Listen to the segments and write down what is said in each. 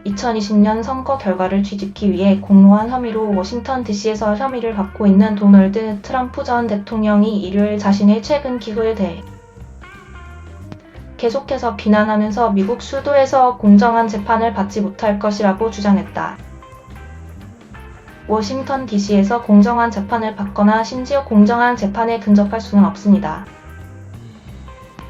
2020년 선거 결과를 뒤집기 위해 공모한 혐의로 워싱턴 DC에서 혐의를 받고 있는 도널드 트럼프 전 대통령이 일요일 자신의 최근 기소에 대해 계속해서 비난하면서 미국 수도에서 공정한 재판을 받지 못할 것이라고 주장했다. 워싱턴 DC에서 공정한 재판을 받거나 심지어 공정한 재판에 근접할 수는 없습니다.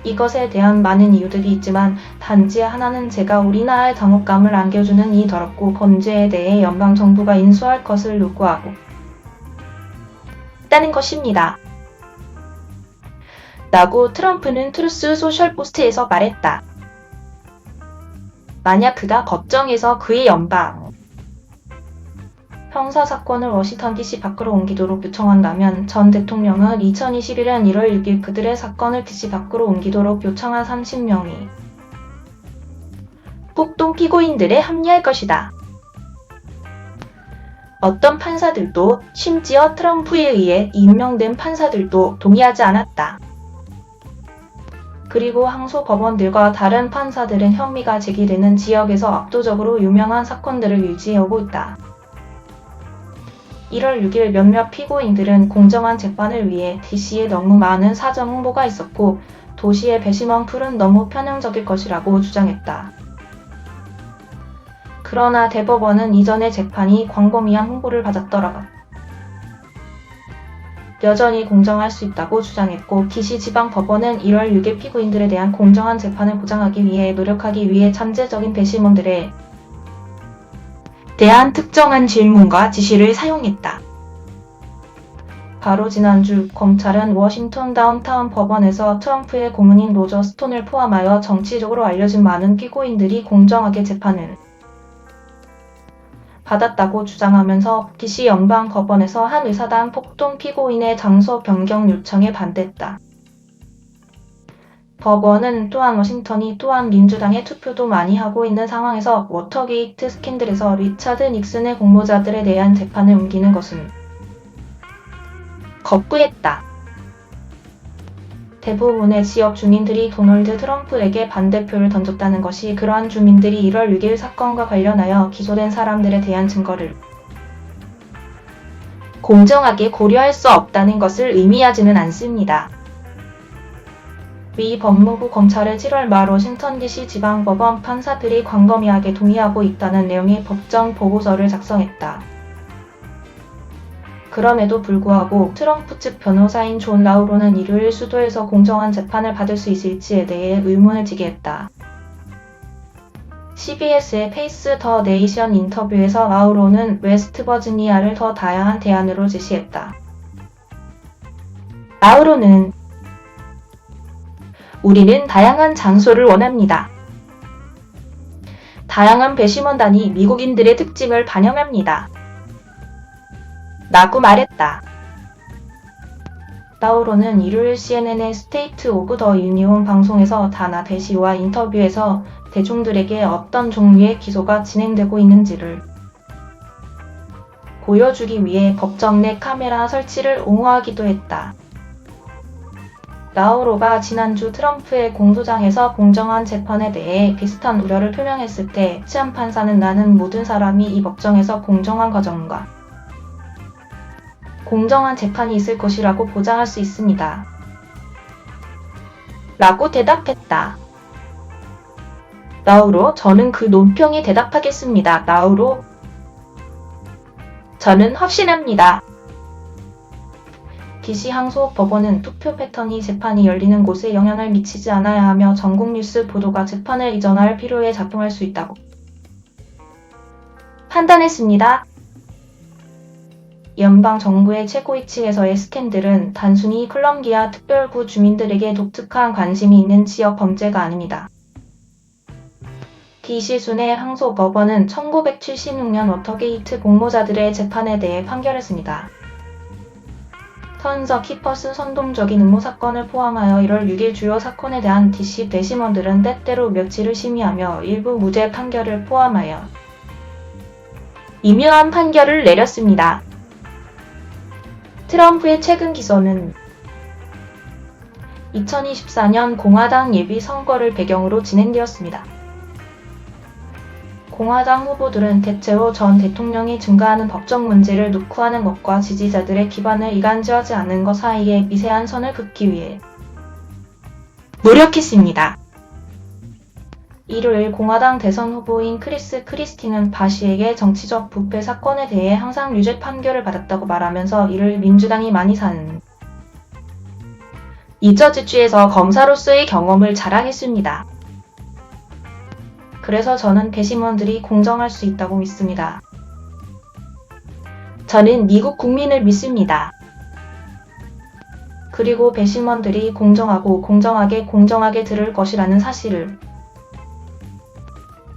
이것에 대한 많은 이유들이 있지만 단지 하나는 제가 우리나라의 당혹감을 안겨주는 이 더럽고 범죄에 대해 연방정부가 인수할 것을 요구하고 있다는 것입니다. 라고 트럼프는 트루스 소셜 포스트에서 말했다. 만약 그가 법정에서 그의 연방 형사사건을 워싱턴 DC 밖으로 옮기도록 요청한다면 전 대통령은 2021년 1월 6일 그들의 사건을 DC 밖으로 옮기도록 요청한 30명이 폭동 피고인들에 합류할 것이다. 어떤 판사들도 심지어 트럼프에 의해 임명된 판사들도 동의하지 않았다. 그리고 항소 법원들과 다른 판사들은 혐의가 제기되는 지역에서 압도적으로 유명한 사건들을 유지해오고 있다. 1월 6일 몇몇 피고인들은 공정한 재판을 위해 DC에 너무 많은 사정 홍보가 있었고 도시의 배심원 풀은 너무 편향적일 것이라고 주장했다. 그러나 대법원은 이전의 재판이 광범위한 홍보를 받았더라고 여전히 공정할 수 있다고 주장했고 DC 지방법원은 1월 6일 피고인들에 대한 공정한 재판을 보장하기 위해 노력하기 위해 잠재적인 배심원들에 대한 특정한 질문과 지시를 사용했다. 바로 지난주 검찰은 워싱턴 다운타운 법원에서 트럼프의 고문인 로저 스톤을 포함하여 정치적으로 알려진 많은 피고인들이 공정하게 재판을 받았다고 주장하면서 DC 연방법원에서 한 의사당 폭동 피고인의 장소 변경 요청에 반대했다. 법원은 또한 워싱턴이 또한 민주당의 투표도 많이 하고 있는 상황에서 워터게이트 스캔들에서 리차드 닉슨의 공모자들에 대한 재판을 옮기는 것은 거부했다. 대부분의 지역 주민들이 도널드 트럼프에게 반대표를 던졌다는 것이 그러한 주민들이 1월 6일 사건과 관련하여 기소된 사람들에 대한 증거를 공정하게 고려할 수 없다는 것을 의미하지는 않습니다. 미 법무부 검찰의 7월 말 워싱턴 DC 지방법원 판사들이 광범위하게 동의하고 있다는 내용의 법정 보고서를 작성했다. 그럼에도 불구하고 트럼프 측 변호사인 존 라우로는 일요일 수도에서 공정한 재판을 받을 수 있을지에 대해 의문을 제기했다. CBS의 페이스 더 네이션 인터뷰에서 라우로는 웨스트버지니아를 더 다양한 대안으로 제시했다. 라우로는 우리는 다양한 장소를 원합니다. 다양한 배심원단이 미국인들의 특징을 반영합니다. 라고 말했다. 라우로는 일요일 CNN의 스테이트 오브 더 유니온 방송에서 다나 대시와 인터뷰에서 대중들에게 어떤 종류의 기소가 진행되고 있는지를 보여주기 위해 법정 내 카메라 설치를 옹호하기도 했다. 라우로가 지난주 트럼프의 공소장에서 공정한 재판에 대해 비슷한 우려를 표명했을 때 치안 판사는 나는 모든 사람이 이 법정에서 공정한 과정과 공정한 재판이 있을 것이라고 보장할 수 있습니다. 라고 대답했다. 라우로, 저는 그 논평에 대답하겠습니다. 라우로, 저는 확신합니다. DC 항소법원은 투표 패턴이 재판이 열리는 곳에 영향을 미치지 않아야 하며 전국 뉴스 보도가 재판을 이전할 필요에 작동할 수 있다고 판단했습니다. 연방 정부의 최고위층에서의 스캔들은 단순히 콜럼비아 특별구 주민들에게 독특한 관심이 있는 지역 범죄가 아닙니다. DC 순회 항소법원은 1976년 워터게이트 공모자들의 재판에 대해 판결했습니다. 턴서 키퍼스 선동적인 음모 사건을 포함하여 1월 6일 주요 사건에 대한 DC 배심원들은 때때로 며칠을 심의하며 일부 무죄 판결을 포함하여 임요한 판결을 내렸습니다. 트럼프의 최근 기소는 2024년 공화당 예비 선거를 배경으로 진행되었습니다. 공화당 후보들은 대체로 전 대통령이 증가하는 법적 문제를 누쿠하는 것과 지지자들의 기반을 이간질하지 않는 것 사이에 미세한 선을 긋기 위해 노력했습니다. 일요일 공화당 대선 후보인 크리스 크리스티는 바시에게 정치적 부패 사건에 대해 항상 유죄 판결을 받았다고 말하면서 이를 민주당이 많이 사는 이저지주에서 검사로서의 경험을 자랑했습니다. 그래서 저는 배심원들이 공정할 수 있다고 믿습니다. 저는 미국 국민을 믿습니다. 그리고 배심원들이 공정하고 공정하게 들을 것이라는 사실을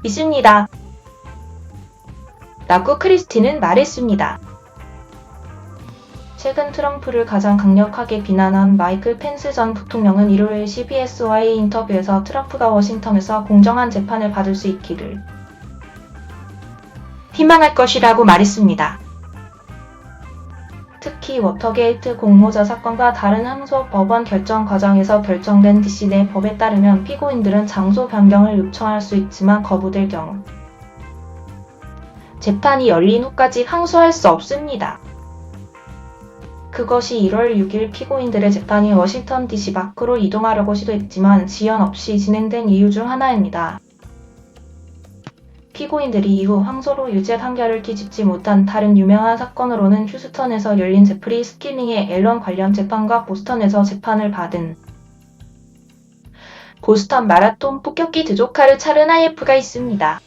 믿습니다. 라고 크리스티는 말했습니다. 최근 트럼프를 가장 강력하게 비난한 마이클 펜스 전 부통령은 일요일 CBS와의 인터뷰에서 트럼프가 워싱턴에서 공정한 재판을 받을 수 있기를 희망할 것이라고 말했습니다. 특히 워터게이트 공모자 사건과 다른 항소 법원 결정 과정에서 결정된 DC 내 법에 따르면 피고인들은 장소 변경을 요청할 수 있지만 거부될 경우 재판이 열린 후까지 항소할 수 없습니다. 그것이 1월 6일 피고인들의 재판이 워싱턴 DC 밖으로 이동하려고 시도했지만 지연 없이 진행된 이유 중 하나입니다. 피고인들이 이후 항소로 유죄 판결을 뒤집지 못한 다른 유명한 사건으로는 휴스턴에서 열린 제프리 스킬링의 앨런 관련 재판과 보스턴에서 재판을 받은 보스턴 마라톤 폭격기 드조카르 차르나예프가 있습니다.